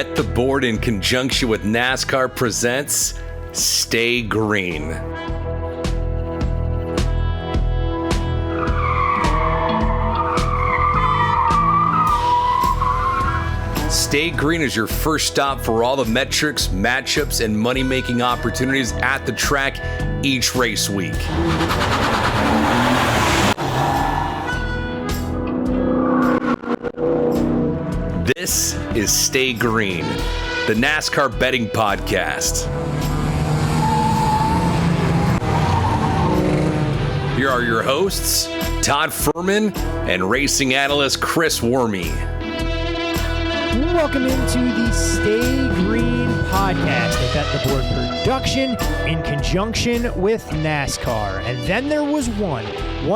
Bet the Board in conjunction with NASCAR presents Stay Green. Stay Green is your first stop for all the metrics, matchups, and money-making opportunities at the track each race week. This is Stay Green, the NASCAR betting podcast. Here are your hosts, Todd Furman and racing analyst Chris Wormy. Welcome into the Stay Green podcast, a Bet the Board production in conjunction with NASCAR. And then there was one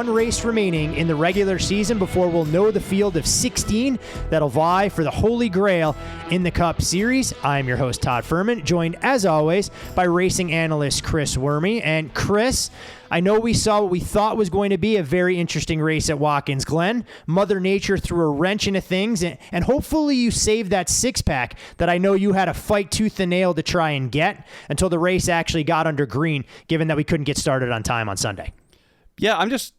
race remaining in the regular season before we'll know the field of 16 that'll vie for the Holy Grail in the Cup Series. I'm your host, Todd Furman, joined as always by racing analyst Chris Wormy. And Chris, I know we saw what we thought was going to be a very interesting race at Watkins Glen. Mother Nature threw a wrench into things, and hopefully you saved that six-pack that I know you had to fight tooth and nail to try and get until the race actually got under green, given that we couldn't get started on time on Sunday. Yeah, I'm just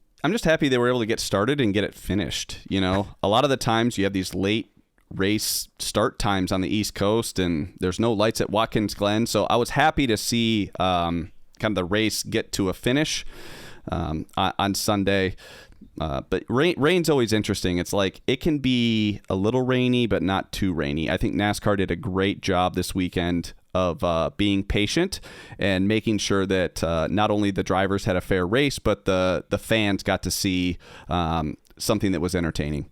happy they were able to get started and get it finished. You know, a lot of the times you have these late race start times on the East Coast, and there's no lights at Watkins Glen, so I was happy to see kind of the race get to a finish on Sunday. But rain's always interesting. It's like it can be a little rainy, but not too rainy. I think NASCAR did a great job this weekend of being patient and making sure that not only the drivers had a fair race, but the fans got to see something that was entertaining.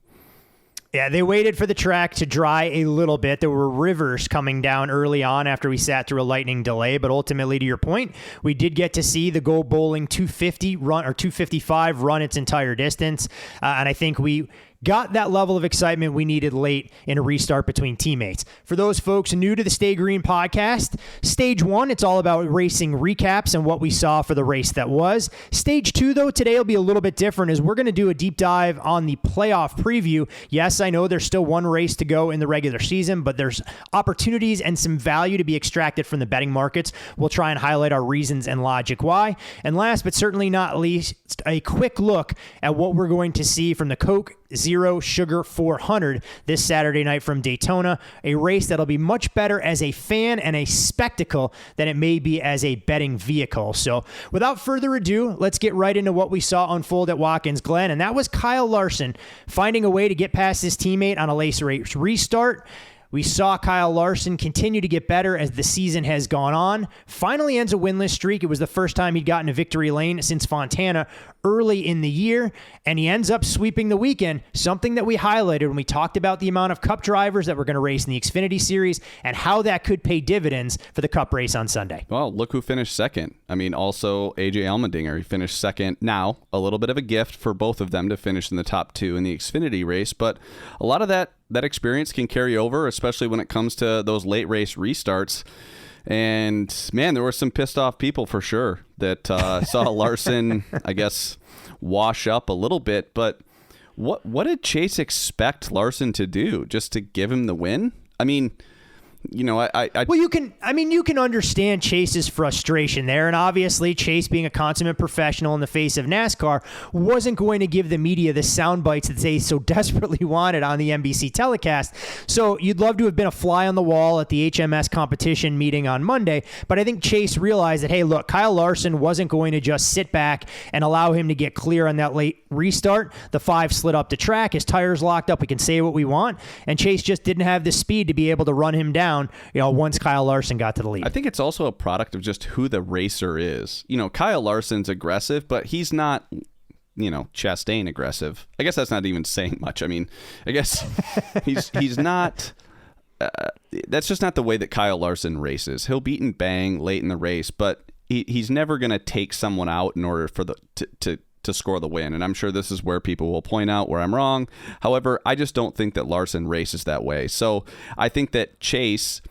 Yeah, they waited for the track to dry a little bit. There were rivers coming down early on after we sat through a lightning delay, but ultimately, to your point, we did get to see the Go Bowling 250 run or 255 run its entire distance, and I think we got that level of excitement we needed late in a restart between teammates. For those folks new to the Stay Green podcast, Stage 1, it's all about racing recaps and what we saw for the race that was. Stage 2, though, today will be a little bit different as we're going to do a deep dive on the playoff preview. Yes, I know there's still one race to go in the regular season, but there's opportunities and some value to be extracted from the betting markets. We'll try and highlight our reasons and logic why. And last but certainly not least, a quick look at what we're going to see from the Coke Zero Sugar 400 this Saturday night from Daytona, a race that'll be much better as a fan and a spectacle than it may be as a betting vehicle. So without further ado, let's get right into what we saw unfold at Watkins Glen, and that was Kyle Larson finding a way to get past his teammate on a race restart. We saw Kyle Larson continue to get better as the season has gone on. Finally ends a winless streak. It was the first time he'd gotten to victory lane since Fontana early in the year, and he ends up sweeping the weekend, something that we highlighted when we talked about the amount of Cup drivers that were going to race in the Xfinity Series and how that could pay dividends for the Cup race on Sunday. Well, look who finished second. I mean, also AJ Allmendinger, he finished second. Now, a little bit of a gift for both of them to finish in the top two in the Xfinity race, but a lot of that experience can carry over, especially when it comes to those late race restarts. And man, there were some pissed off people for sure that saw Larson, I guess, wash up a little bit. But what did Chase expect Larson to do? Just to give him the win? I mean, you know, well, you can understand Chase's frustration there, and obviously Chase, being a consummate professional in the face of NASCAR, wasn't going to give the media the sound bites that they so desperately wanted on the NBC telecast. So you'd love to have been a fly on the wall at the HMS competition meeting on Monday, but I think Chase realized that, hey, look, Kyle Larson wasn't going to just sit back and allow him to get clear on that late restart. The 5 slid up the track, his tires locked up, we can say what we want, and Chase just didn't have the speed to be able to run him down, once Kyle Larson got to the lead. I think it's also a product of just who the racer is. You know, Kyle Larson's aggressive, but he's not, Chastain aggressive. I guess that's not even saying much. I mean, I guess he's not. That's just not the way that Kyle Larson races. He'll beat and bang late in the race, but he's never going to take someone out in order for to score the win. And I'm sure this is where people will point out where I'm wrong. However, I just don't think that Larson races that way. So I think that Chase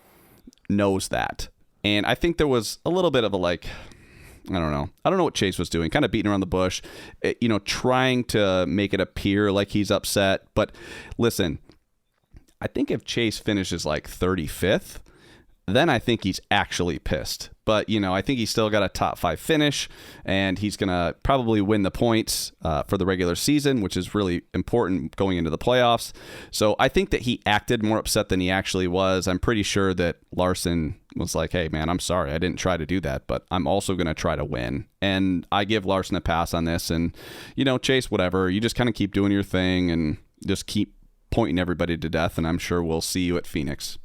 knows that. And I think there was a little bit of a I don't know what Chase was doing, kind of beating around the bush, trying to make it appear like he's upset. But listen, I think if Chase finishes like 35th, then I think he's actually pissed. But, I think he's still got a top 5 finish, and he's going to probably win the points for the regular season, which is really important going into the playoffs. So I think that he acted more upset than he actually was. I'm pretty sure that Larson was like, hey, man, I'm sorry. I didn't try to do that, but I'm also going to try to win. And I give Larson a pass on this. And, Chase, whatever. You just kind of keep doing your thing and just keep pointing everybody to death, and I'm sure we'll see you at Phoenix.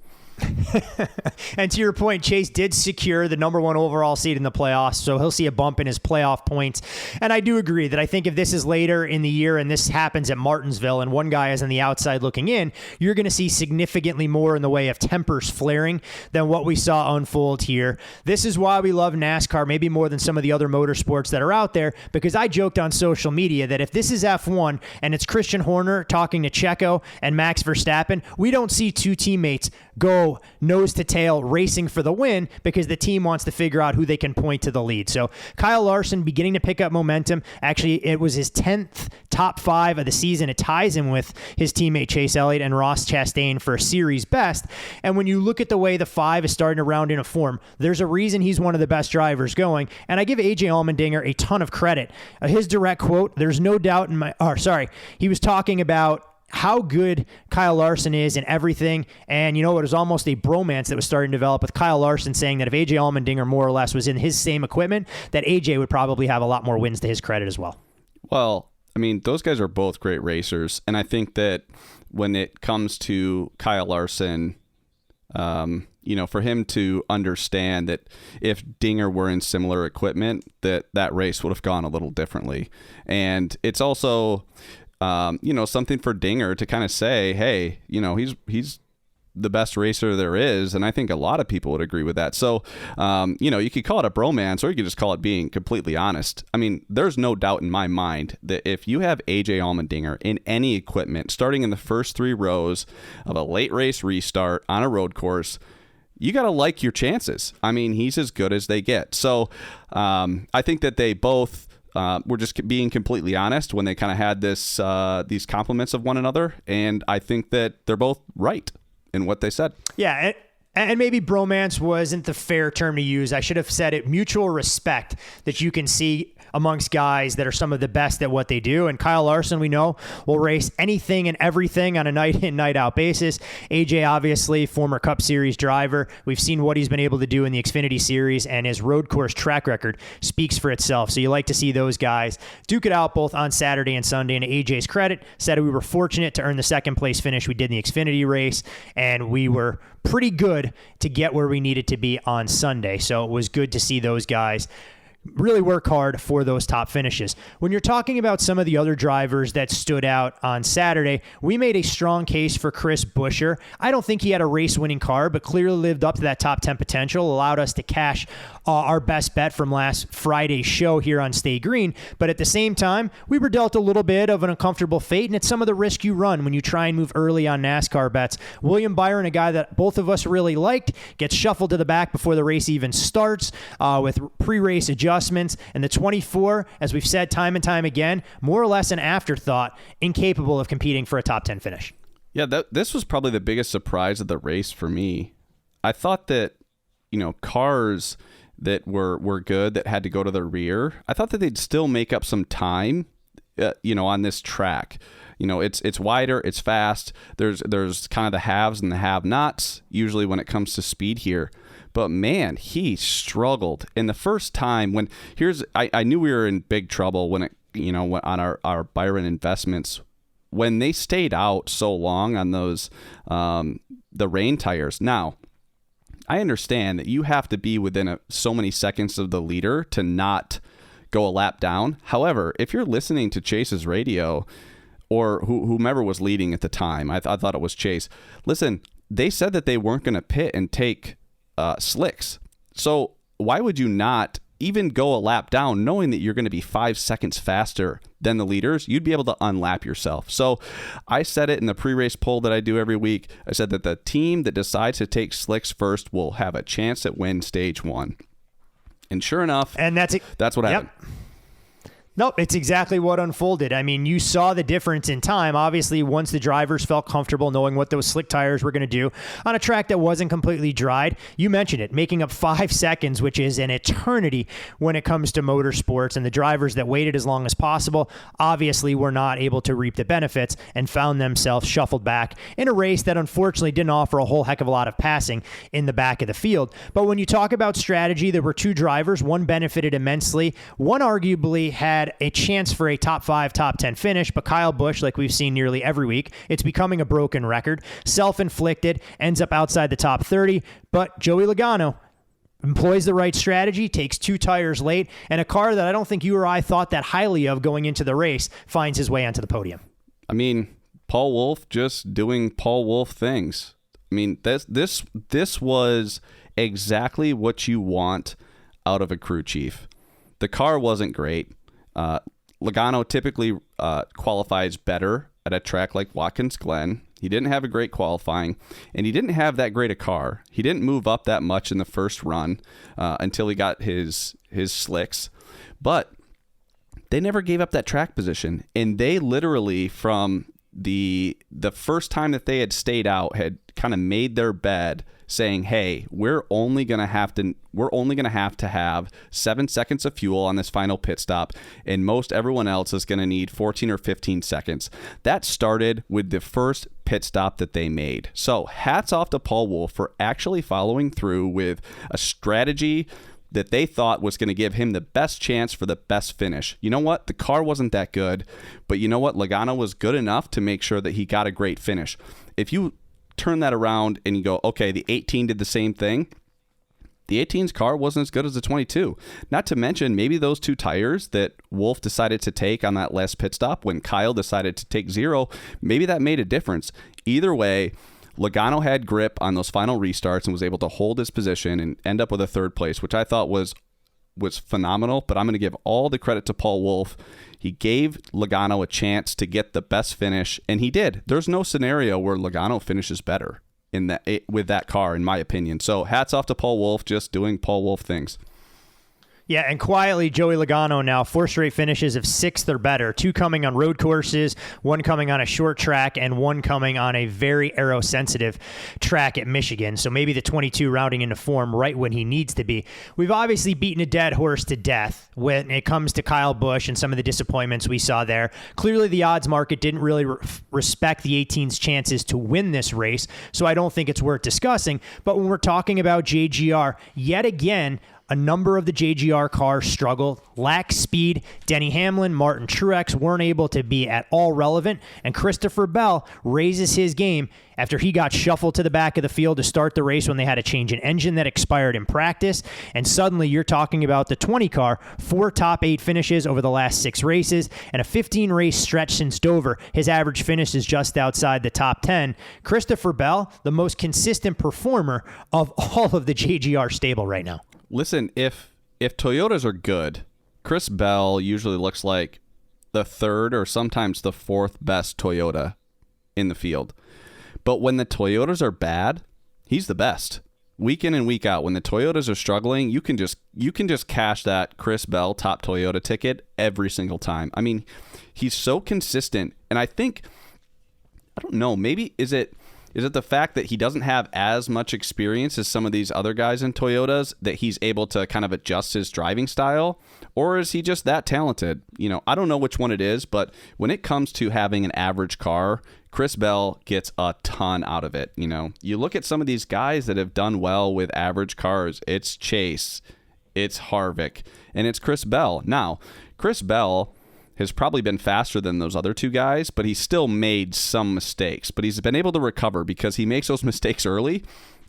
And to your point, Chase did secure the number 1 overall seed in the playoffs, so he'll see a bump in his playoff points. And I do agree that I think if this is later in the year and this happens at Martinsville and one guy is on the outside looking in, you're going to see significantly more in the way of tempers flaring than what we saw unfold here. This is why we love NASCAR, maybe more than some of the other motorsports that are out there, because I joked on social media that if this is F1 and it's Christian Horner talking to Checo and Max Verstappen, we don't see two teammates go nose to tail racing for the win because the team wants to figure out who they can point to the lead. So Kyle Larson beginning to pick up momentum. Actually, it was his 10th top 5 of the season. It ties him with his teammate Chase Elliott and Ross Chastain for a series best. And when you look at the way the 5 is starting to round into form, there's a reason he's one of the best drivers going. And I give AJ Allmendinger a ton of credit. His direct quote, there's no doubt he was talking about how good Kyle Larson is and everything. And it was almost a bromance that was starting to develop with Kyle Larson saying that if AJ Allmendinger more or less was in his same equipment, that AJ would probably have a lot more wins to his credit as well. Well, those guys are both great racers. And I think that when it comes to Kyle Larson, for him to understand that if Dinger were in similar equipment, that race would have gone a little differently. And it's also something for Dinger to kind of say, hey, he's the best racer there is. And I think a lot of people would agree with that. So, you could call it a bromance or you could just call it being completely honest. There's no doubt in my mind that if you have AJ Allmendinger in any equipment starting in the first 3 rows of a late race restart on a road course, you got to like your chances. He's as good as they get. So I think that they both were just being completely honest when they kind of had these compliments of one another. And I think that they're both right in what they said. Yeah. And maybe bromance wasn't the fair term to use. I should have said it. Mutual respect that you can see amongst guys that are some of the best at what they do. And Kyle Larson, we know, will race anything and everything on a night in, night out basis. AJ, obviously, former Cup Series driver. We've seen what he's been able to do in the Xfinity Series, and his road course track record speaks for itself. So you like to see those guys duke it out both on Saturday and Sunday. And to AJ's credit, said we were fortunate to earn the second place finish we did in the Xfinity race, and we were pretty good to get where we needed to be on Sunday. So it was good to see those guys really work hard for those top finishes. When you're talking about some of the other drivers that stood out on Saturday, we made a strong case for Chris Buescher. I don't think he had a race-winning car, but clearly lived up to that top 10 potential, allowed us to cash our best bet from last Friday's show here on Stay Green. But at the same time, we were dealt a little bit of an uncomfortable fate, and it's some of the risk you run when you try and move early on NASCAR bets. William Byron, a guy that both of us really liked, gets shuffled to the back before the race even starts with pre-race adjustments. And the 24, as we've said time and time again, more or less an afterthought, incapable of competing for a top 10 finish. Yeah, this was probably the biggest surprise of the race for me. I thought that, cars that were good that had to go to the rear, I thought that they'd still make up some time, on this track. It's wider, it's fast. There's kind of the haves and the have-nots usually when it comes to speed here. But man, he struggled. And the first time I knew we were in big trouble when on our Byron investments, when they stayed out so long on those, the rain tires. Now, I understand that you have to be within so many seconds of the leader to not go a lap down. However, if you're listening to Chase's radio or whomever was leading at the time, I thought it was Chase. Listen, they said that they weren't going to pit and take slicks. So why would you not even go a lap down knowing that you're going to be 5 seconds faster than the leaders? You'd be able to unlap yourself. So I said it in the pre-race poll that I do every week. I said that the team that decides to take slicks first will have a chance at win stage 1. And sure enough, and that's what happened. Nope, it's exactly what unfolded. I mean, you saw the difference in time. Obviously, once the drivers felt comfortable knowing what those slick tires were going to do on a track that wasn't completely dried, you mentioned it, making up 5 seconds, which is an eternity when it comes to motorsports. And the drivers that waited as long as possible obviously were not able to reap the benefits and found themselves shuffled back in a race that unfortunately didn't offer a whole heck of a lot of passing in the back of the field. But when you talk about strategy, there were 2 drivers. One benefited immensely. One arguably had a chance for a top 5, top 10 finish, but Kyle Busch, like we've seen nearly every week, it's becoming a broken record. Self-inflicted, ends up outside the top 30, but Joey Logano employs the right strategy, takes 2 tires late, and a car that I don't think you or I thought that highly of going into the race finds his way onto the podium. I mean, Paul Wolfe just doing Paul Wolfe things. I mean, this was exactly what you want out of a crew chief. The car wasn't great. Logano typically qualifies better at a track like Watkins Glen. He didn't have a great qualifying, and he didn't have that great a car. He didn't move up that much in the first run until he got his slicks. But they never gave up that track position, and they literally, from the first time that they had stayed out, had kind of made their bed, saying, hey, we're only going to have to have 7 seconds of fuel on this final pit stop, and most everyone else is going to need 14 or 15 seconds. That started with the first pit stop that they made. So hats off to Paul Wolfe for actually following through with a strategy that they thought was going to give him the best chance for the best finish. You know what? The car wasn't that good, but you know what? Logano was good enough to make sure that he got a great finish. If you turn that around and you go, okay, the 18 did the same thing, the 18's car wasn't as good as the 22. Not to mention maybe those 2 tires that Wolfe decided to take on that last pit stop when Kyle decided to take 0, maybe that made a difference. Either way, Logano had grip on those final restarts and was able to hold his position and end up with a 3rd place, which I thought was phenomenal. But I'm going to give all the credit to Paul Wolfe. He gave Logano a chance to get the best finish, and he did. There's no scenario where Logano finishes better with that car, in my opinion. So hats off to Paul Wolfe, just doing Paul Wolfe things. Yeah, and quietly, Joey Logano now 4 straight finishes of 6th or better, 2 coming on road courses, 1 coming on a short track, and 1 coming on a very aero-sensitive track at Michigan. So maybe the 22 rounding into form right when he needs to be. We've obviously beaten a dead horse to death when it comes to Kyle Busch and some of the disappointments we saw there. Clearly, the odds market didn't really respect the 18's chances to win this race, so I don't think it's worth discussing. But when we're talking about JGR, yet again, a number of the JGR cars struggled, lacked speed. Denny Hamlin, Martin Truex weren't able to be at all relevant, and Christopher Bell raises his game after he got shuffled to the back of the field to start the race when they had to change an engine that expired in practice, and suddenly you're talking about the 20 car, 4 top 8 finishes over the last 6 races, and a 15-race stretch since Dover. His average finish is just outside the top 10. Christopher Bell, the most consistent performer of all of the JGR stable right now. Listen, if Toyotas are good, Chris Bell usually looks like the 3rd or sometimes the 4th best Toyota in the field. But when the Toyotas are bad, he's the best. Week in and week out, when the Toyotas are struggling, you can just cash that Chris Bell top Toyota ticket every single time. I mean, he's so consistent, and I don't know, maybe is it the fact that he doesn't have as much experience as some of these other guys in Toyotas that he's able to kind of adjust his driving style? Or is he just that talented? You know, I don't know which one it is, but when it comes to having an average car, Chris Bell gets a ton out of it. You know, you look at some of these guys that have done well with average cars. It's Chase, it's Harvick, and it's Chris Bell. Now, Chris Bell has probably been faster than those other 2 guys, but he's still made some mistakes. But he's been able to recover because he makes those mistakes early,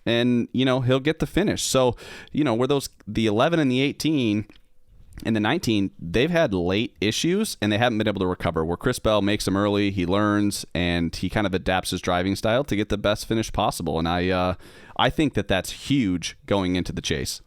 and, you know, he'll get the finish. So, you know, where the 11 and the 18 and the 19, they've had late issues, and they haven't been able to recover. Where Chris Bell makes them early, he learns, and he kind of adapts his driving style to get the best finish possible. And I think that that's huge going into the chase.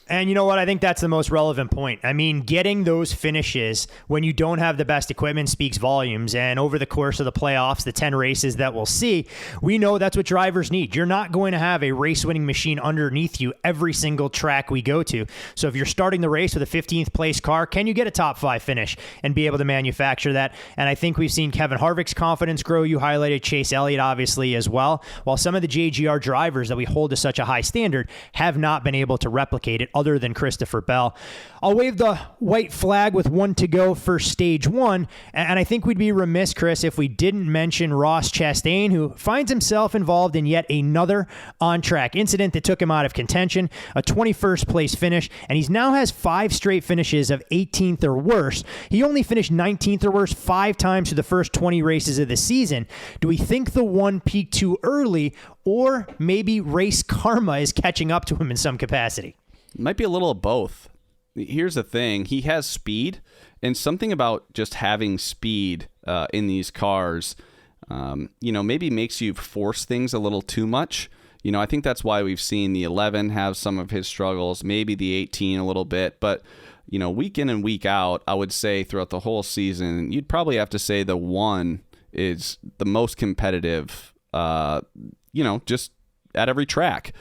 And you know what? I think that's the most relevant point. I mean, getting those finishes when you don't have the best equipment speaks volumes. And over the course of the playoffs, the 10 races that we'll see, we know that's what drivers need. You're not going to have a race-winning machine underneath you every single track we go to. So if you're starting the race with a 15th place car, can you get a top 5 finish and be able to manufacture that? And I think we've seen Kevin Harvick's confidence grow. You highlighted Chase Elliott, obviously, as well. While some of the JGR drivers that we hold to such a high standard have not been able to replicate it, other than Christopher Bell. I'll wave the white flag with 1 to go for stage 1. And I think we'd be remiss, Chris, if we didn't mention Ross Chastain, who finds himself involved in yet another on-track incident that took him out of contention, a 21st place finish, and he now has 5 straight finishes of 18th or worse. He only finished 19th or worse 5 times through the first 20 races of the season. Do we think the one peaked too early, or maybe race karma is catching up to him in some capacity? Might be a little of both. Here's the thing. He has speed, and something about just having speed in these cars, maybe makes you force things a little too much. I think that's why we've seen the 11 have some of his struggles, maybe the 18 a little bit, but week in and week out, I would say throughout the whole season, you'd probably have to say the 1 is the most competitive, just at every track.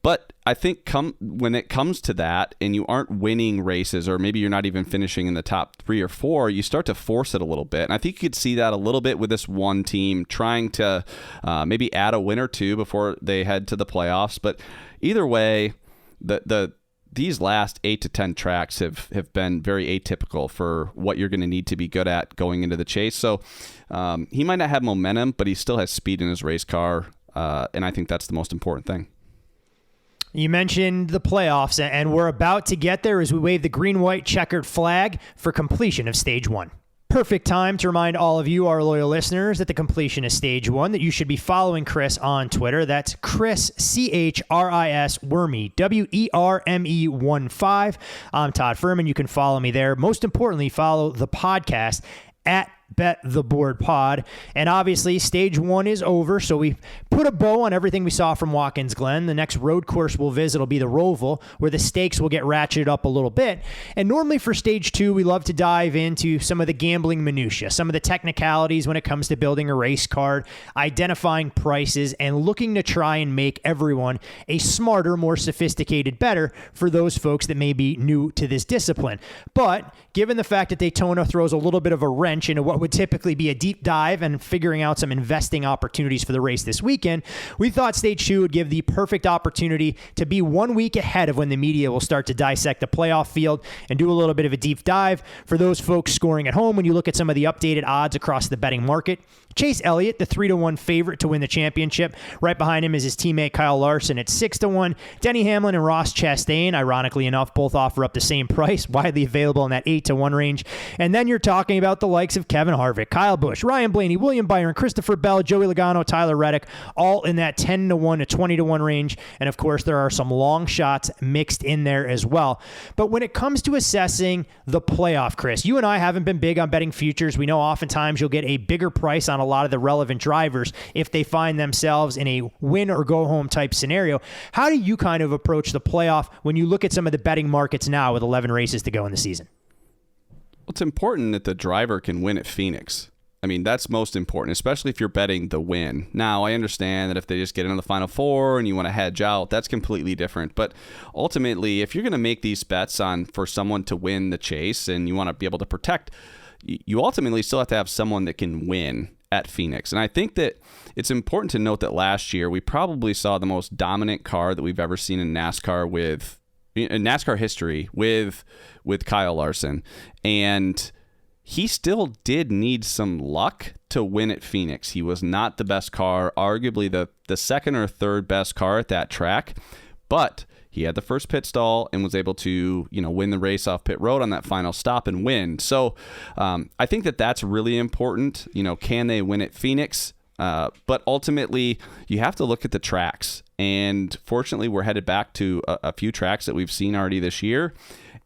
But I think when it comes to that and you aren't winning races, or maybe you're not even finishing in the top 3 or 4, you start to force it a little bit. And I think you could see that a little bit with this one team trying to maybe add a win or 2 before they head to the playoffs. But either way, these last 8 to 10 tracks have been very atypical for what you're going to need to be good at going into the chase. So he might not have momentum, but he still has speed in his race car. And I think that's the most important thing. You mentioned the playoffs, and we're about to get there as we wave the green-white checkered flag for completion of Stage 1. Perfect time to remind all of you, our loyal listeners, that the completion of Stage 1, that you should be following Chris on Twitter. That's Chris, C-H-R-I-S, Werme, W-E-R-M-E-1-5. I'm Todd Furman. You can follow me there. Most importantly, follow the podcast at Bet the Board Pod. And obviously, Stage 1 is over, so we put a bow on everything we saw from Watkins Glen. The next road course we'll visit will be the Roval, where the stakes will get ratcheted up a little bit. And normally for Stage 2, we love to dive into some of the gambling minutiae, some of the technicalities when it comes to building a race card, identifying prices, and looking to try and make everyone a smarter, more sophisticated bettor for those folks that may be new to this discipline. But given the fact that Daytona throws a little bit of a wrench into what would typically be a deep dive and figuring out some investing opportunities for the race this weekend, we thought Stage 2 would give the perfect opportunity to be 1 week ahead of when the media will start to dissect the playoff field and do a little bit of a deep dive. For those folks scoring at home, when you look at some of the updated odds across the betting market, Chase Elliott, the 3-1 favorite to win the championship. Right behind him is his teammate Kyle Larson at 6-1. Denny Hamlin and Ross Chastain, ironically enough, both offer up the same price, widely available in that 8-1 range. And then you're talking about the likes of Kevin Harvick, Kyle Busch, Ryan Blaney, William Byron, Christopher Bell, Joey Logano, Tyler Reddick, all in that 10-1 to 20-1 range. And of course, there are some long shots mixed in there as well. But when it comes to assessing the playoff, Chris, you and I haven't been big on betting futures. We know oftentimes you'll get a bigger price on a lot of the relevant drivers if they find themselves in a win or go home type scenario. How do you kind of approach the playoff when you look at some of the betting markets now with 11 races to go in the season? Well, it's important that the driver can win at Phoenix. I mean, that's most important, especially if you're betting the win. Now, I understand that if they just get into the Final Four and you want to hedge out, that's completely different. But ultimately, if you're going to make these bets for someone to win the chase and you want to be able to protect, you ultimately still have to have someone that can win at Phoenix. And I think that it's important to note that last year we probably saw the most dominant car that we've ever seen in NASCAR in NASCAR history with Kyle Larson. And he still did need some luck to win at Phoenix. He was not the best car, arguably the second or third best car at that track, but he had the first pit stall and was able to, win the race off pit road on that final stop and win. So I think that that's really important. Can they win at Phoenix? But ultimately, you have to look at the tracks. And fortunately, we're headed back to a few tracks that we've seen already this year.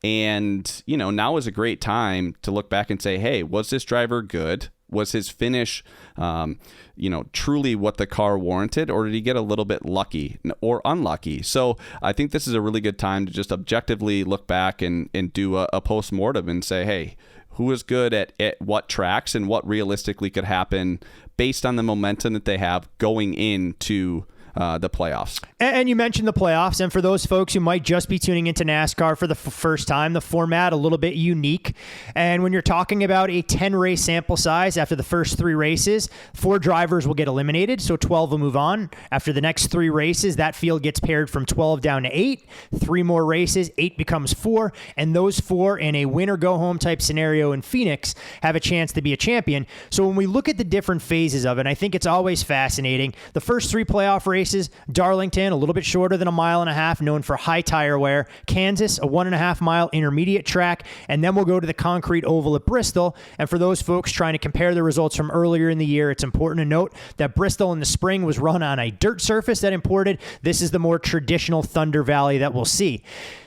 And, now is a great time to look back and say, hey, was this driver good? Was his finish, truly what the car warranted, or did he get a little bit lucky or unlucky? So I think this is a really good time to just objectively look back and do a post-mortem and say, hey, who was good at what tracks and what realistically could happen based on the momentum that they have going into the playoffs. And you mentioned the playoffs, and for those folks who might just be tuning into NASCAR for the first time, the format a little bit unique. And when you're talking about a 10-race sample size after the first 3 races, 4 drivers will get eliminated, so 12 will move on. After the next 3 races, that field gets paired from 12 down to 8. 3 more races, 8 becomes 4, and those 4 in a win-or-go-home type scenario in Phoenix have a chance to be a champion. So when we look at the different phases of it, I think it's always fascinating. The first 3 playoff races, Darlington, a little bit shorter than a mile and a half, known for high tire wear. Kansas, a 1.5 mile intermediate track. And then we'll go to the concrete oval at Bristol. And for those folks trying to compare the results from earlier in the year, it's important to note that Bristol in the spring was run on a dirt surface that imported. This is the more traditional Thunder Valley that we'll see.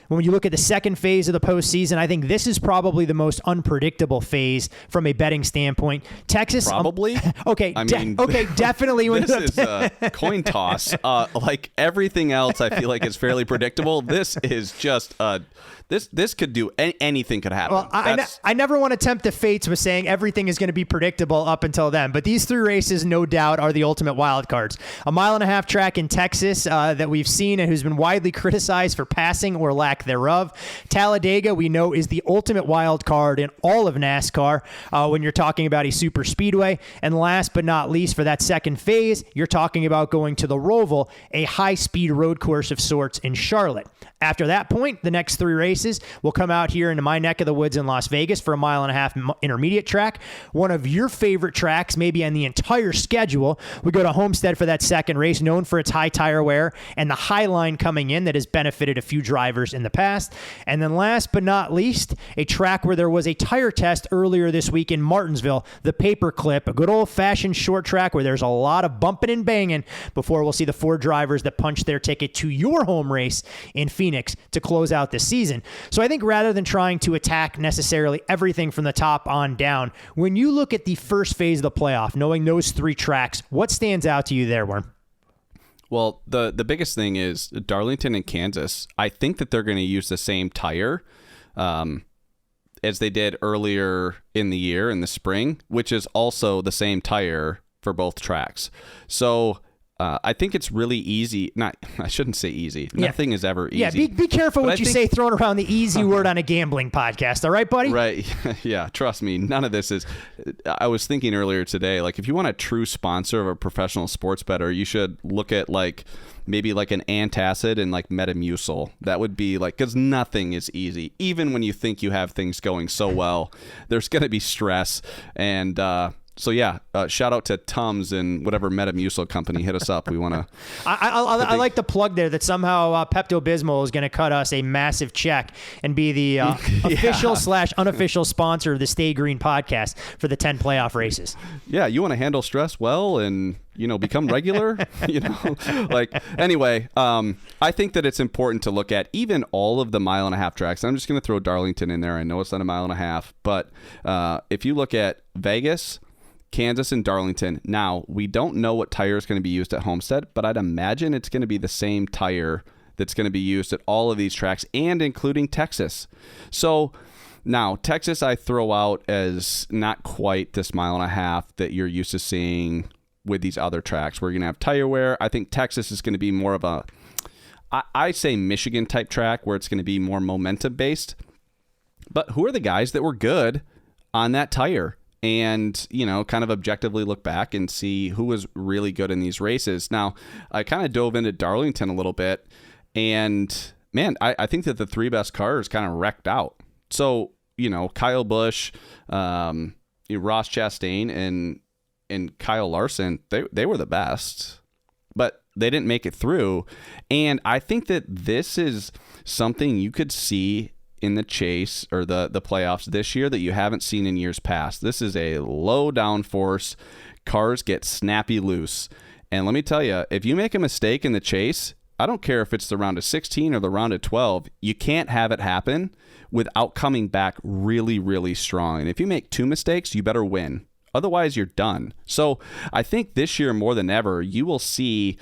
When you look at the second phase of the postseason, I think this is probably the most unpredictable phase from a betting standpoint. Texas, probably. Okay, definitely. This is a coin toss. Like everything else, I feel like is fairly predictable. This is just this could do anything could happen. Well, I never want to tempt the fates with saying everything is going to be predictable up until then, but these 3 races, no doubt, are the ultimate wild cards. A 1.5 mile track in Texas that we've seen and who's been widely criticized for passing or lack thereof. Talladega, we know, is the ultimate wild card in all of NASCAR when you're talking about a super speedway. And last but not least, for that second phase, you're talking about going to the Roval, a high-speed road course of sorts in Charlotte. After that point, the next 3 races will come out here into my neck of the woods in Las Vegas for a 1.5 mile intermediate track. One of your favorite tracks, maybe on the entire schedule. We go to Homestead for that second race, known for its high tire wear and the high line coming in that has benefited a few drivers in the past. And then last but not least, a track where there was a tire test earlier this week in Martinsville, the Paperclip, a good old-fashioned short track where there's a lot of bumping and banging before we'll see the 4 drivers that punch their ticket to your home race in Phoenix to close out the season. So I think rather than trying to attack necessarily everything from the top on down, when you look at the first phase of the playoff, knowing those 3 tracks, what stands out to you there, Worm? Well, the biggest thing is Darlington and Kansas. I think that they're going to use the same tire as they did earlier in the year, in the spring, which is also the same tire for both tracks. So I think it's really easy. I shouldn't say easy. Nothing is ever easy. Yeah, be careful what you say throwing around the easy word on a gambling podcast. All right, buddy? Right. Yeah, trust me. None of this is... I was thinking earlier today, like if you want a true sponsor of a professional sports bettor, you should look at maybe like an antacid and like Metamucil. That would be because nothing is easy. Even when you think you have things going so well, there's going to be stress. And so yeah, shout out to Tums and whatever Metamucil company. Hit us up. We want to. I like the plug there that somehow Pepto-Bismol is going to cut us a massive check and be the official / unofficial sponsor of the Stay Green podcast for the 10 playoff races. Yeah, you want to handle stress well and become regular. Anyway, I think that it's important to look at even all of the 1.5 mile tracks. I'm just going to throw Darlington in there. I know it's not 1.5 miles, but if you look at Vegas, Kansas, and Darlington. Now, we don't know what tire is going to be used at Homestead, but I'd imagine it's going to be the same tire that's going to be used at all of these tracks, and including Texas. So now, Texas I throw out as not quite this 1.5 miles that you're used to seeing with these other tracks. We're going to have tire wear. I think Texas is going to be more of a, I say Michigan type track where it's going to be more momentum based. But who are the guys that were good on that tire? And, kind of objectively look back and see who was really good in these races. Now, I kind of dove into Darlington a little bit. And, man, I think that the 3 best cars kind of wrecked out. So, Kyle Busch, Ross Chastain, and Kyle Larson, they were the best. But they didn't make it through. And I think that this is something you could see in the chase or the playoffs this year that you haven't seen in years past. This is a low downforce. Cars get snappy loose. And let me tell you, if you make a mistake in the chase, I don't care if it's the round of 16 or the round of 12, you can't have it happen without coming back really, really strong. And if you make 2 mistakes, you better win. Otherwise, you're done. So I think this year more than ever, you will see,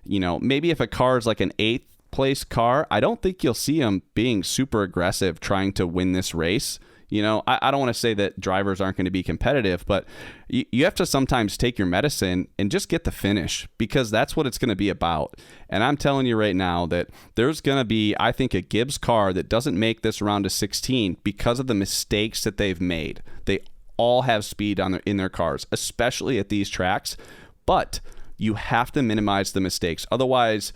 maybe if a car is like an 8th place car, I don't think you'll see them being super aggressive trying to win this race. I don't want to say that drivers aren't going to be competitive, but you have to sometimes take your medicine and just get the finish, because that's what it's going to be about. And I'm telling you right now that there's going to be, I think, a Gibbs car that doesn't make this round of 16 because of the mistakes that they've made. They all have speed in their cars, especially at these tracks, but you have to minimize the mistakes. Otherwise,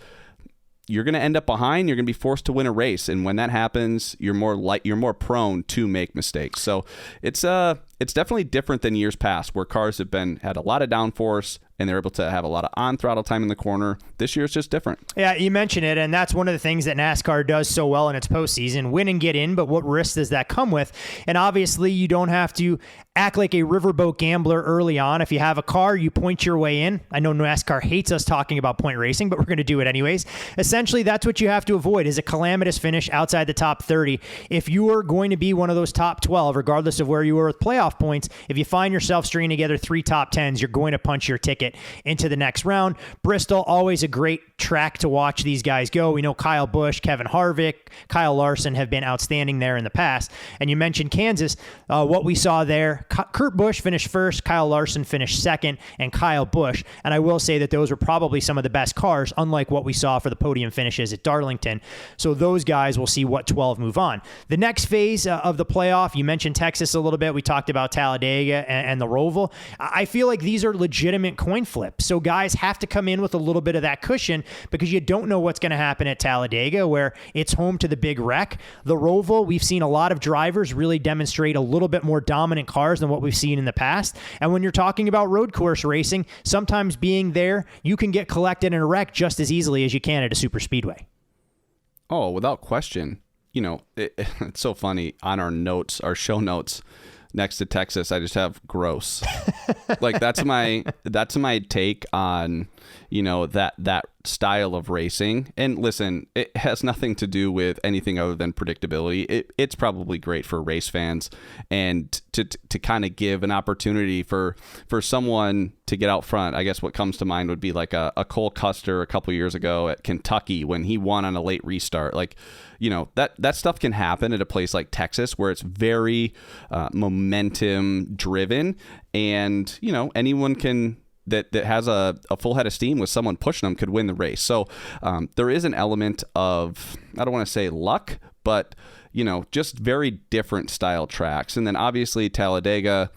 you're going to end up behind. You're going to be forced to win a race, and when that happens, you're more prone to make mistakes. So it's definitely different than years past, where cars have had a lot of downforce and they're able to have a lot of on throttle time in the corner. This year it's just different. Yeah, you mentioned it, and that's one of the things that NASCAR does so well in its postseason: win and get in. But what risks does that come with? And obviously, you don't have to act like a riverboat gambler early on. If you have a car, you point your way in. I know NASCAR hates us talking about point racing, but we're going to do it anyways. Essentially, that's what you have to avoid, is a calamitous finish outside the top 30. If you are going to be one of those top 12, regardless of where you were with playoff points, if you find yourself stringing together 3 top 10s, you're going to punch your ticket into the next round. Bristol, always a great track to watch these guys go. We know Kyle Busch, Kevin Harvick, Kyle Larson have been outstanding there in the past. And you mentioned Kansas. What we saw there, Kurt Busch finished first, Kyle Larson finished second, and Kyle Busch. And I will say that those were probably some of the best cars, unlike what we saw for the podium finishes at Darlington. So those guys will see what 12 move on. The next phase of the playoff, you mentioned Texas a little bit. We talked about Talladega and the Roval. I feel like these are legitimate coin flips. So guys have to come in with a little bit of that cushion, because you don't know what's going to happen at Talladega, where it's home to the big wreck. The Roval, we've seen a lot of drivers really demonstrate a little bit more dominant cars than what we've seen in the past. And when you're talking about road course racing, sometimes being there, you can get collected in a wreck just as easily as you can at a super speedway. Oh, without question. It's so funny. On our show notes, next to Texas, I just have gross. Like that's my take on, that style of racing. And listen, it has nothing to do with anything other than predictability. It's probably great for race fans, and to kind of give an opportunity for someone to get out front. I guess what comes to mind would be like a Cole Custer a couple years ago at Kentucky when he won on a late restart. Like, that stuff can happen at a place like Texas, where it's very momentum driven, and anyone can that has a full head of steam with someone pushing them could win the race. So there is an element of, I don't want to say luck, but just very different style tracks. And then obviously Talladega,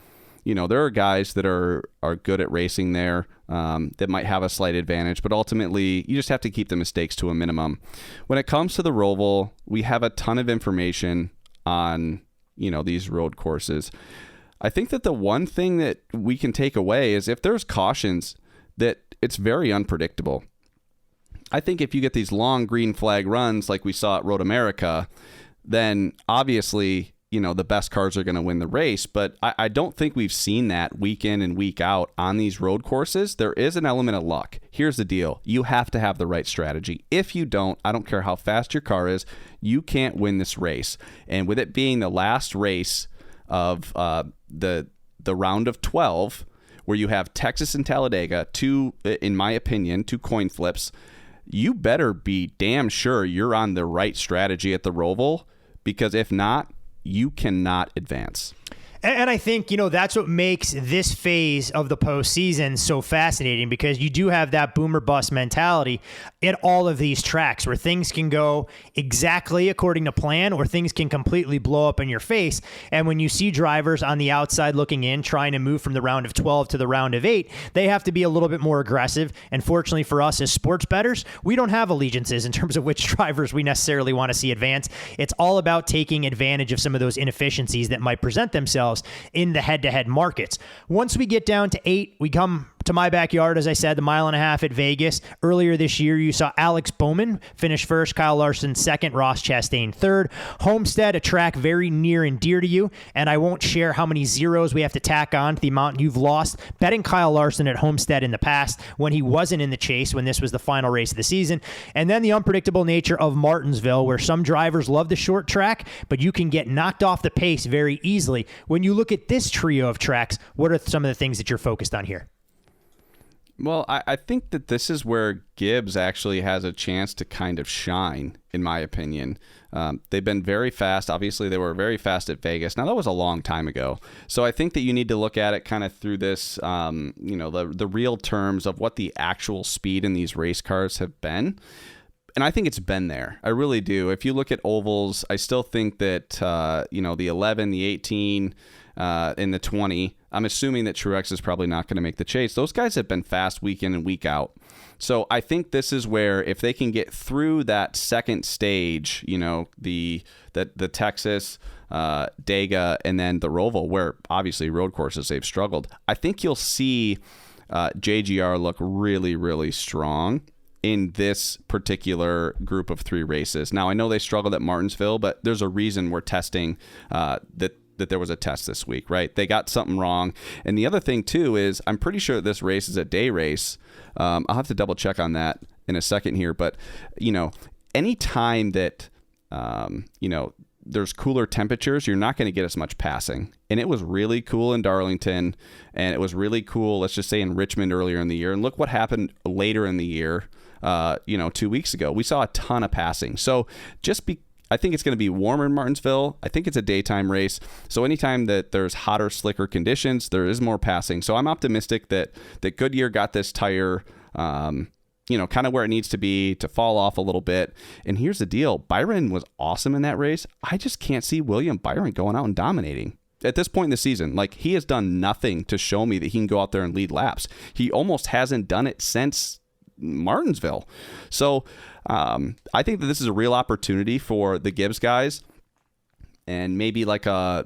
there are guys that are good at racing there that might have a slight advantage, but ultimately you just have to keep the mistakes to a minimum. When it comes to the Roval, we have a ton of information on these road courses. I think that the one thing that we can take away is if there's cautions, that it's very unpredictable. I think if you get these long green flag runs like we saw at Road America, then obviously, the best cars are going to win the race. But I don't think we've seen that week in and week out on these road courses. There is an element of luck. Here's the deal. You have to have the right strategy. If you don't, I don't care how fast your car is, you can't win this race. And with it being the last race of the round of 12, where you have Texas and Talladega, in my opinion, two coin flips, you better be damn sure you're on the right strategy at the Roval, because if not, you cannot advance. And I think, that's what makes this phase of the postseason so fascinating, because you do have that boomer bust mentality at all of these tracks, where things can go exactly according to plan, or things can completely blow up in your face. And when you see drivers on the outside looking in, trying to move from the round of 12 to the round of 8, they have to be a little bit more aggressive. And fortunately for us as sports bettors, we don't have allegiances in terms of which drivers we necessarily want to see advance. It's all about taking advantage of some of those inefficiencies that might present themselves in the head-to-head markets. Once we get down to 8, we come to my backyard, as I said, the 1.5 miles at Vegas. Earlier this year, you saw Alex Bowman finish first, Kyle Larson second, Ross Chastain third. Homestead, a track very near and dear to you, and I won't share how many zeros we have to tack on to the amount you've lost betting Kyle Larson at Homestead in the past when he wasn't in the chase, when this was the final race of the season. And then the unpredictable nature of Martinsville, where some drivers love the short track, but you can get knocked off the pace very easily. When you look at this trio of tracks, what are some of the things that you're focused on here? Well, I think that this is where Gibbs actually has a chance to kind of shine, in my opinion. They've been very fast. Obviously, they were very fast at Vegas. Now, that was a long time ago. So I think that you need to look at it kind of through this, the real terms of what the actual speed in these race cars have been. And I think it's been there. I really do. If you look at ovals, I still think that, the 11, the 18, and the 20, I'm assuming that Truex is probably not going to make the chase. Those guys have been fast week in and week out. So I think this is where if they can get through that second stage, the Texas, Dega, and then the Roval, where obviously road courses they've struggled, I think you'll see JGR look really, really strong in this particular group of 3 races. Now, I know they struggled at Martinsville, but there's a reason we're testing that there was a test this week, right? They got something wrong. And the other thing, too, is I'm pretty sure this race is a day race. I'll have to double check on that in a second here. But, any time that, there's cooler temperatures, you're not going to get as much passing. And it was really cool in Darlington, and it was really cool, let's just say, in Richmond earlier in the year. And look what happened later in the year, 2 weeks ago. We saw a ton of passing. So I think it's going to be warmer in Martinsville. I think it's a daytime race. So anytime that there's hotter, slicker conditions, there is more passing. So I'm optimistic that Goodyear got this tire, kind of where it needs to be to fall off a little bit. And here's the deal. Byron was awesome in that race. I just can't see William Byron going out and dominating. At this point in the season, he has done nothing to show me that he can go out there and lead laps. He almost hasn't done it since Martinsville. So I think that this is a real opportunity for the Gibbs guys, and maybe I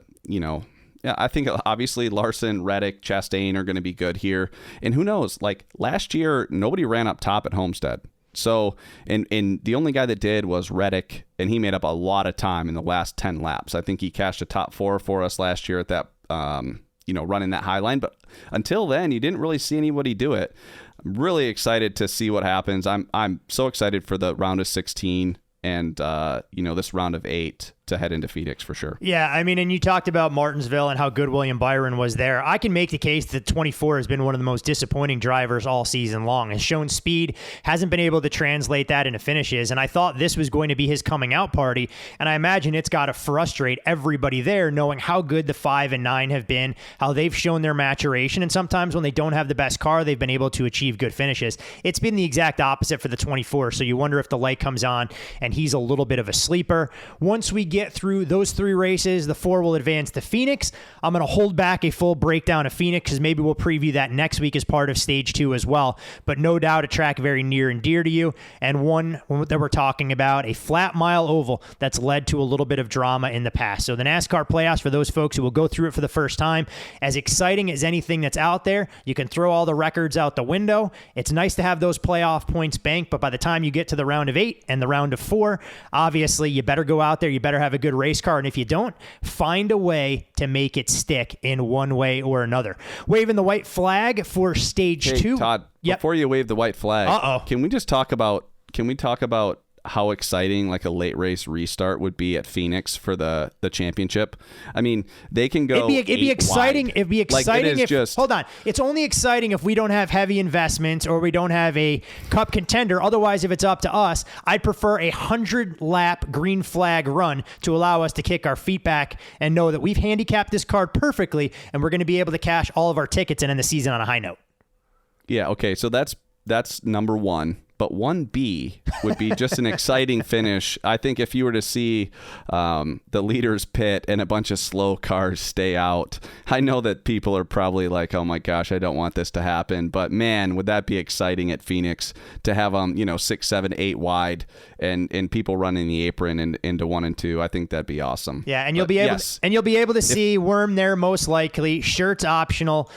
think obviously Larson, Reddick, Chastain are going to be good here. And who knows, last year, nobody ran up top at Homestead. So, and the only guy that did was Reddick, and he made up a lot of time in the last 10 laps. I think he cashed a top 4 for us last year at that, running that high line. But until then, you didn't really see anybody do it. I'm really excited to see what happens. I'm so excited for the round of 16 and, this round of 8 to head into Phoenix for sure. Yeah, I mean, and you talked about Martinsville and how good William Byron was there. I can make the case that 24 has been one of the most disappointing drivers all season long. Has shown speed, hasn't been able to translate that into finishes, and I thought this was going to be his coming out party, and I imagine it's got to frustrate everybody there knowing how good the 5 and 9 have been, how they've shown their maturation, and sometimes when they don't have the best car, they've been able to achieve good finishes. It's been the exact opposite for the 24, so you wonder if the light comes on and he's a little bit of a sleeper. Once we get through those 3 races, the 4 will advance to Phoenix. I'm going to hold back a full breakdown of Phoenix because maybe we'll preview that next week as part of stage 2 as well. But no doubt a track very near and dear to you, and one that we're talking about, a flat mile oval that's led to a little bit of drama in the past. So the NASCAR playoffs, for those folks who will go through it for the first time, as exciting as anything that's out there, you can throw all the records out the window. It's nice to have those playoff points banked, but by the time you get to the round of 8 and the round of 4, obviously you better go out there, you better have a good race car, and if you don't, find a way to make it stick in one way or another. Waving the white flag for stage 2. Todd, before you wave the white flag, can we talk about how exciting a late race restart would be at Phoenix for the championship? I mean, they can go. It'd be exciting. Wide. It'd be exciting hold on. It's only exciting if we don't have heavy investments or we don't have a cup contender. Otherwise, if it's up to us, I'd prefer a 100-lap green flag run to allow us to kick our feet back and know that we've handicapped this card perfectly and we're going to be able to cash all of our tickets and end the season on a high note. Yeah. Okay. So that's number 1. But 1B would be just an exciting finish. I think if you were to see the leaders pit and a bunch of slow cars stay out, I know that people are probably like, oh my gosh, I don't want this to happen. But man, would that be exciting at Phoenix to have 6, 7, 8 wide and people running the apron into 1 and 2. I think that'd be awesome. Yeah, and you'll be able to see Worm there most likely. Shirts optional.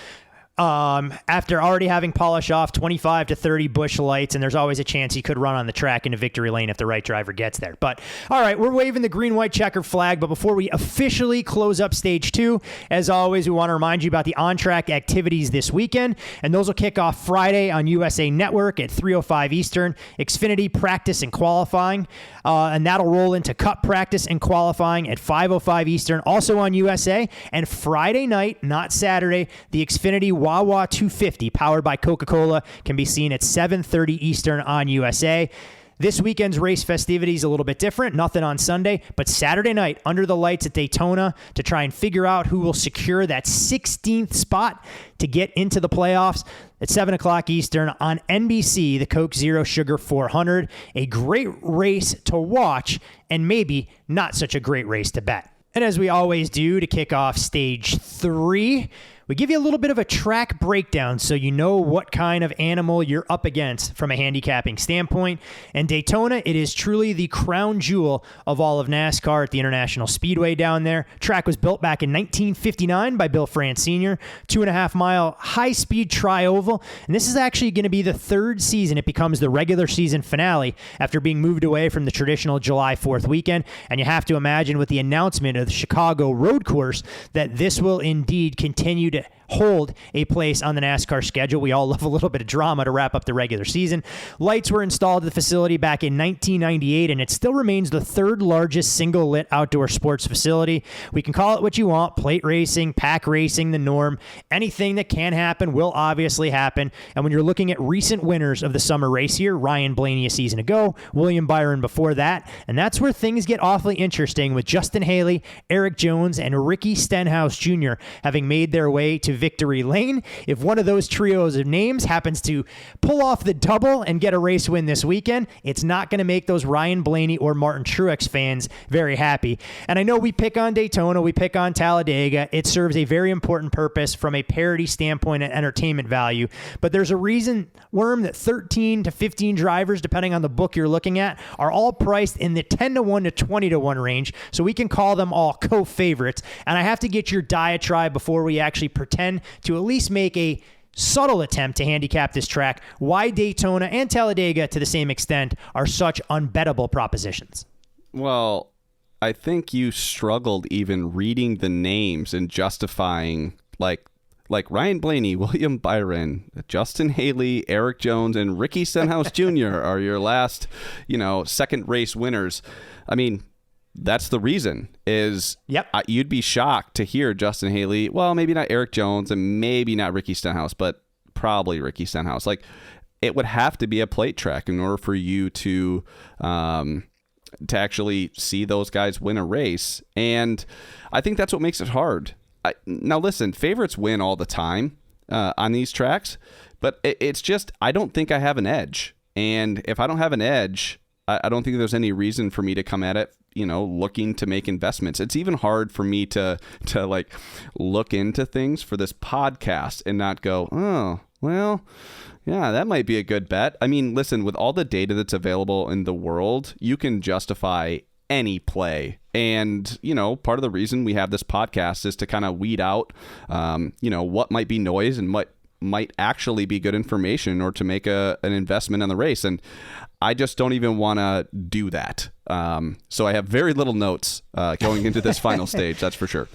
after already having polished off 25 to 30 bush lights, and there's always a chance he could run on the track into victory lane if the right driver gets there. But all right, we're waving the green, white checker flag, but before we officially close up stage 2, as always, we want to remind you about the on-track activities this weekend, and those will kick off Friday on USA Network at 3:05 Eastern, Xfinity practice and qualifying, and that'll roll into Cup practice and qualifying at 5:05 Eastern, also on USA, and Friday night, not Saturday, the Xfinity Wawa 250, powered by Coca-Cola, can be seen at 7:30 Eastern on USA. This weekend's race festivities a little bit different. Nothing on Sunday, but Saturday night under the lights at Daytona to try and figure out who will secure that 16th spot to get into the playoffs at 7 o'clock Eastern on NBC, the Coke Zero Sugar 400. A great race to watch and maybe not such a great race to bet. And as we always do to kick off stage 3, we give you a little bit of a track breakdown so you know what kind of animal you're up against from a handicapping standpoint. And Daytona, it is truly the crown jewel of all of NASCAR at the International Speedway down there. Track was built back in 1959 by Bill France Sr., 2.5-mile high-speed tri-oval. And this is actually going to be the 3rd season it becomes the regular season finale after being moved away from the traditional July 4th weekend. And you have to imagine with the announcement of the Chicago road course that this will indeed continue to hold a place on the NASCAR schedule. We all love a little bit of drama to wrap up the regular season. Lights were installed at the facility back in 1998, and it still remains the 3rd largest single lit outdoor sports facility. We can call it what you want: plate racing, pack racing, the norm. Anything that can happen will obviously happen. And when you're looking at recent winners of the summer race here, Ryan Blaney a season ago, William Byron before that, and that's where things get awfully interesting with Justin Haley, Eric Jones, and Ricky Stenhouse Jr. having made their way to victory lane. If one of those trios of names happens to pull off the double and get a race win this weekend, it's not going to make those Ryan Blaney or Martin Truex fans very happy. And I know we pick on Daytona, we pick on Talladega. It serves a very important purpose from a parity standpoint and entertainment value. But there's a reason, Worm, that 13 to 15 drivers, depending on the book you're looking at, are all priced in the 10-1 to 20-1 range. So we can call them all co-favorites. And I have to get your diatribe before we actually pretend to at least make a subtle attempt to handicap this track, why Daytona and Talladega to the same extent are such unbettable propositions. Well, I think you struggled even reading the names and justifying like Ryan Blaney, William Byron, Justin Haley, Eric Jones, and Ricky Stenhouse Jr. are your last, second race winners. I mean, that's the reason is you'd be shocked to hear Justin Haley. Well, maybe not Eric Jones and maybe not Ricky Stenhouse, but probably Ricky Stenhouse. Like, it would have to be a plate track in order for you to actually see those guys win a race. And I think that's what makes it hard. Now, listen, favorites win all the time on these tracks, but it's just, I don't think I have an edge. And if I don't have an edge, I don't think there's any reason for me to come at it, looking to make investments. It's even hard for me to like look into things for this podcast and not go, oh, well, yeah, that might be a good bet. I mean, listen, with all the data that's available in the world, you can justify any play. And, part of the reason we have this podcast is to kind of weed out, what might be noise and what might actually be good information or to make an investment in the race. And I just don't even want to do that. So I have very little notes going into this final stage, that's for sure.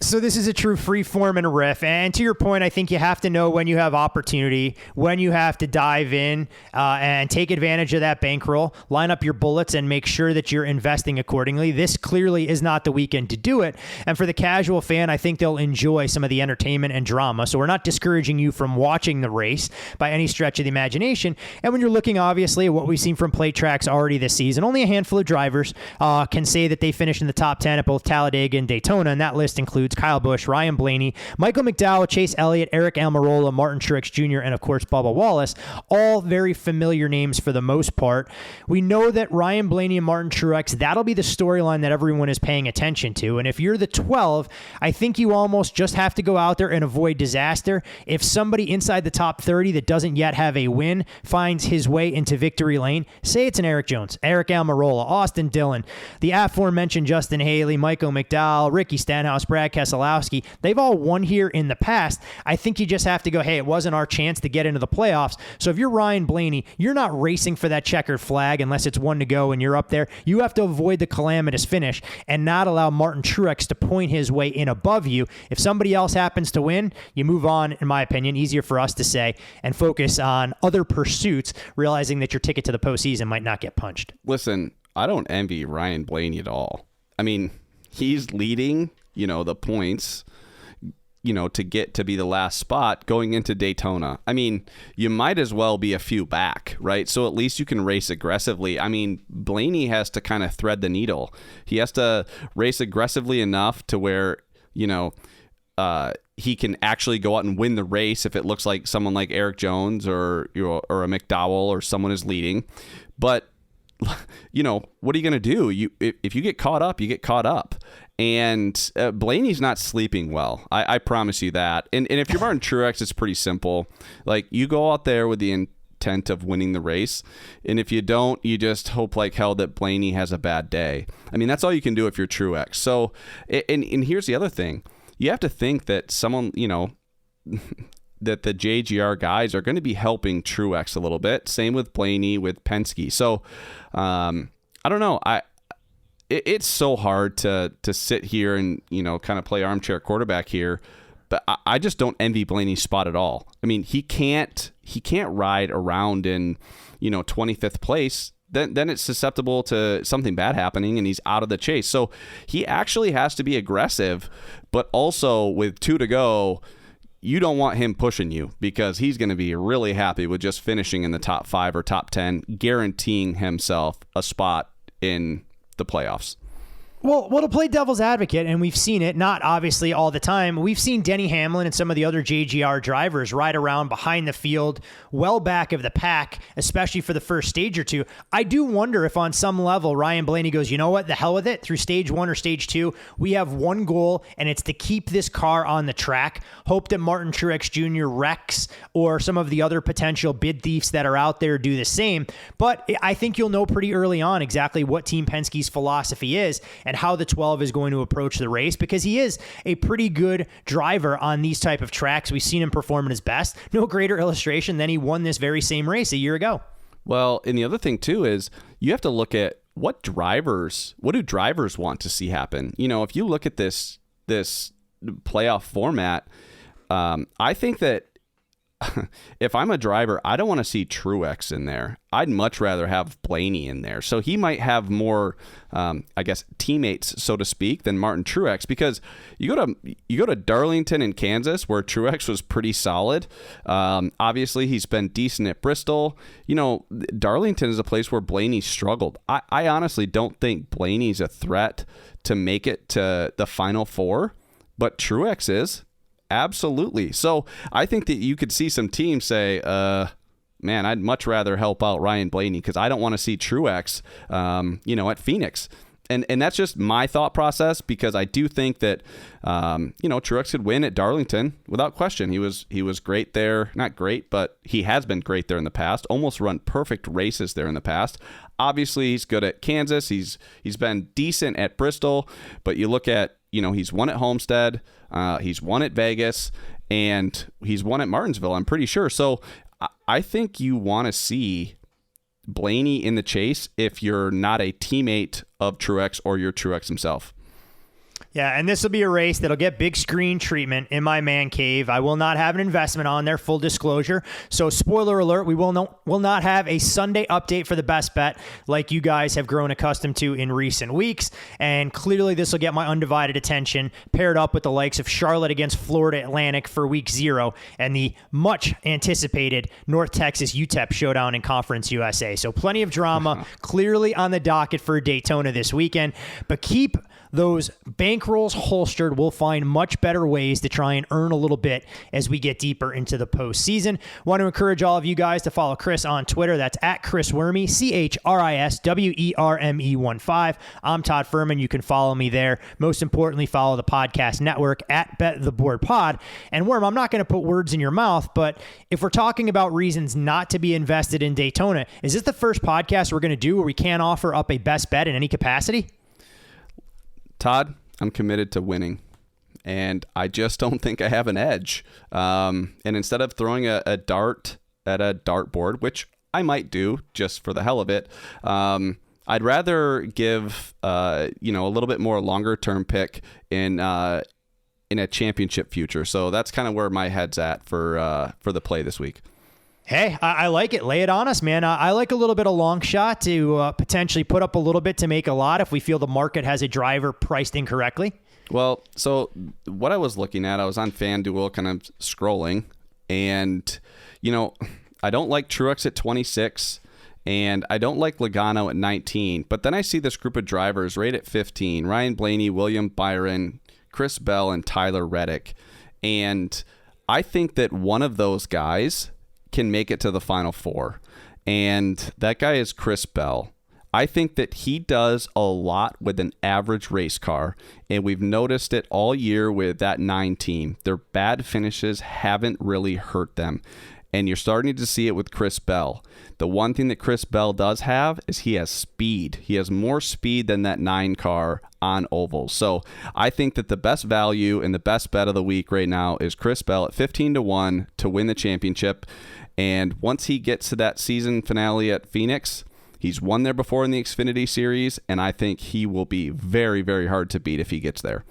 So this is a true free form and riff. And to your point, I think you have to know when you have opportunity, when you have to dive in and take advantage of that bankroll, line up your bullets and make sure that you're investing accordingly. This clearly is not the weekend to do it. And for the casual fan, I think they'll enjoy some of the entertainment and drama. So we're not discouraging you from watching the race by any stretch of the imagination. And when you're looking, obviously, at what we've seen from plate tracks already this season, only a handful of drivers can say that they finished in the top 10 at both Talladega and Daytona, and that list includes Kyle Busch, Ryan Blaney, Michael McDowell, Chase Elliott, Eric Almirola, Martin Truex Jr., and of course Bubba Wallace, all very familiar names for the most part. We know that Ryan Blaney and Martin Truex, that'll be the storyline that everyone is paying attention to, and if you're the 12, I think you almost just have to go out there and avoid disaster. If somebody inside the top 30 that doesn't yet have a win finds his way into victory lane, say it's an Eric Jones, Eric Almirola, Austin Dillon, the aforementioned Justin Haley, Michael McDowell, Ricky Stenhouse, Brad Keselowski. They've all won here in the past. I think you just have to go, hey, it wasn't our chance to get into the playoffs. So if you're Ryan Blaney, you're not racing for that checkered flag unless it's one to go and you're up there. You have to avoid the calamitous finish and not allow Martin Truex to point his way in above you. If somebody else happens to win, you move on, in my opinion, easier for us to say, and focus on other pursuits, realizing that your ticket to the postseason might not get punched. Listen, I don't envy Ryan Blaney at all. I mean, he's leading, the points, to get to be the last spot going into Daytona. I mean, you might as well be a few back, right? So at least you can race aggressively. I mean, Blaney has to kind of thread the needle. He has to race aggressively enough to where, he can actually go out and win the race if it looks like someone like Eric Jones or a McDowell or someone is leading. But, what are you going to do? If you get caught up, you get caught up. And Blaney's not sleeping well. I promise you that. And if you're Martin Truex, it's pretty simple. Like, you go out there with the intent of winning the race. And if you don't, you just hope like hell that Blaney has a bad day. I mean, that's all you can do if you're Truex. So, and here's the other thing. You have to think that someone, that the JGR guys are going to be helping Truex a little bit. Same with Blaney, with Penske. So, I don't know. It's so hard to sit here and, kind of play armchair quarterback here. But I just don't envy Blaney's spot at all. I mean, he can't ride around in, 25th place. Then it's susceptible to something bad happening and he's out of the chase. So he actually has to be aggressive, but also with 2 to go, you don't want him pushing you because he's going to be really happy with just finishing in the top 5 or top 10, guaranteeing himself a spot in the playoffs. Well, to play devil's advocate, and we've seen it, not obviously all the time, we've seen Denny Hamlin and some of the other JGR drivers ride around behind the field, well back of the pack, especially for the first stage or two. I do wonder if on some level, Ryan Blaney goes, you know what, the hell with it, through stage 1 or stage 2, we have one goal, and it's to keep this car on the track. Hope that Martin Truex Jr., Rex, or some of the other potential bid thieves that are out there do the same. But I think you'll know pretty early on exactly what Team Penske's philosophy is, and how the 12 is going to approach the race, because he is a pretty good driver on these type of tracks. We've seen him perform at his best. No greater illustration than he won this very same race a year ago. Well, and the other thing too is you have to look at what do drivers want to see happen. If you look at this playoff format, I think that if I'm a driver, I don't want to see Truex in there. I'd much rather have Blaney in there. So he might have more, teammates, so to speak, than Martin Truex, because you go to Darlington and Kansas, where Truex was pretty solid. Obviously, he's been decent at Bristol. Darlington is a place where Blaney struggled. I honestly don't think Blaney's a threat to make it to the Final Four, but Truex is. Absolutely. So I think that you could see some teams say, man, I'd much rather help out Ryan Blaney because I don't want to see Truex, at Phoenix. And that's just my thought process, because I do think that, Truex could win at Darlington without question. He was great there. Not great, but he has been great there in the past. Almost run perfect races there in the past. Obviously, he's good at Kansas. He's been decent at Bristol. But you look at, he's won at Homestead. He's won at Vegas, and he's won at Martinsville, I'm pretty sure. So I think you want to see Blaney in the chase if you're not a teammate of Truex or you're Truex himself. Yeah, and this will be a race that'll get big screen treatment in my man cave. I will not have an investment on there, full disclosure. So spoiler alert, we will not have a Sunday update for the best bet like you guys have grown accustomed to in recent weeks. And clearly this will get my undivided attention, paired up with the likes of Charlotte against Florida Atlantic for week 0 and the much anticipated North Texas UTEP showdown in Conference USA. So plenty of drama clearly on the docket for Daytona this weekend. But keep those bankrolls holstered, we'll find much better ways to try and earn a little bit as we get deeper into the postseason. Want to encourage all of you guys to follow Chris on Twitter. That's at Chris Werme, ChrisWerme15. I'm Todd Furman. You can follow me there. Most importantly, follow the podcast network at Bet the Board Pod. And Worm, I'm not going to put words in your mouth, but if we're talking about reasons not to be invested in Daytona, is this the first podcast we're going to do where we can't offer up a best bet in any capacity? Todd, I'm committed to winning, and I just don't think I have an edge. And instead of throwing a dart at a dartboard, which I might do just for the hell of it, I'd rather give a little bit more longer term pick in a championship future. So that's kind of where my head's at for the play this week. Hey, I like it. Lay it on us, man. I like a little bit of long shot to potentially put up a little bit to make a lot if we feel the market has a driver priced incorrectly. Well, so what I was looking at, I was on FanDuel kind of scrolling, and, I don't like Truex at 26, and I don't like Logano at 19, but then I see this group of drivers right at 15, Ryan Blaney, William Byron, Chris Bell, and Tyler Reddick, and I think that one of those guys can make it to the Final Four, and that guy is Chris Bell. I think that he does a lot with an average race car, and we've noticed it all year with that 9 team. Their bad finishes haven't really hurt them, and you're starting to see it with Chris Bell. The one thing that Chris Bell does have is he has speed. He has more speed than that 9 car on ovals. So I think that the best value and the best bet of the week right now is Chris Bell at 15-1 to win the championship. And once he gets to that season finale at Phoenix, he's won there before in the Xfinity Series, and I think he will be very, very hard to beat if he gets there.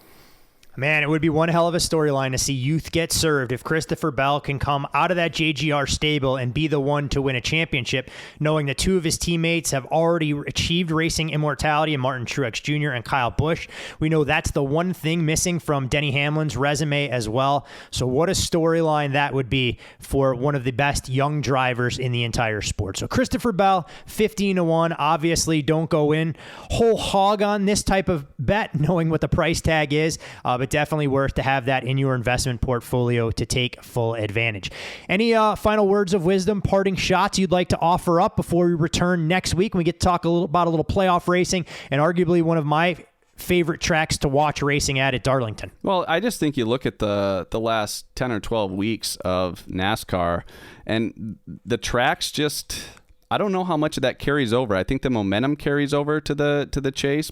Man, it would be one hell of a storyline to see youth get served if Christopher Bell can come out of that JGR stable and be the one to win a championship, knowing that 2 of his teammates have already achieved racing immortality in Martin Truex Jr. and Kyle Busch. We know that's the one thing missing from Denny Hamlin's resume as well. So what a storyline that would be for one of the best young drivers in the entire sport. So Christopher Bell, 15-1. Obviously, don't go in whole hog on this type of bet, knowing what the price tag is, but definitely worth to have that in your investment portfolio to take full advantage. Any final words of wisdom, parting shots you'd like to offer up before we return next week when we get to talk about a little playoff racing and arguably one of my favorite tracks to watch racing at Darlington? Well, I just think you look at the last 10 or 12 weeks of NASCAR, and the tracks just, I don't know how much of that carries over. I think the momentum carries over to the chase,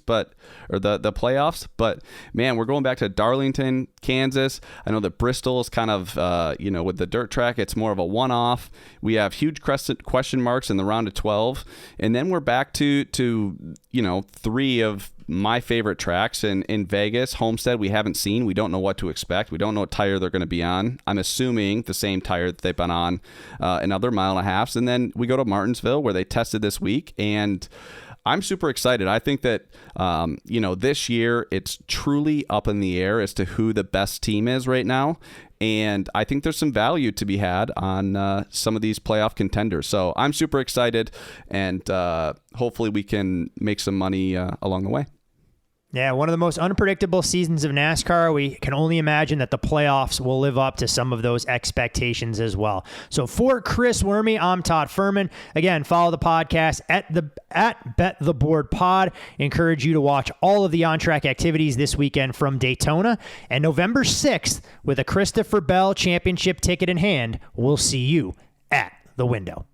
or the playoffs. But man, we're going back to Darlington, Kansas. I know that Bristol is kind of with the dirt track, it's more of a one-off. We have huge question marks in the round of 12, and then we're back to 3 of my favorite tracks in Vegas. Homestead, we haven't seen. We don't know what to expect. We don't know what tire they're going to be on. I'm assuming the same tire that they've been on another mile and a half. And then we go to Martinsville, where they tested this week, and I'm super excited. I think that, this year it's truly up in the air as to who the best team is right now. And I think there's some value to be had on some of these playoff contenders. So I'm super excited, and hopefully we can make some money along the way. Yeah, one of the most unpredictable seasons of NASCAR. We can only imagine that the playoffs will live up to some of those expectations as well. So for Chris Werme, I'm Todd Furman. Again, follow the podcast at Bet the Board Pod. Encourage you to watch all of the on-track activities this weekend from Daytona. And November 6th, with a Christopher Bell championship ticket in hand, we'll see you at the window.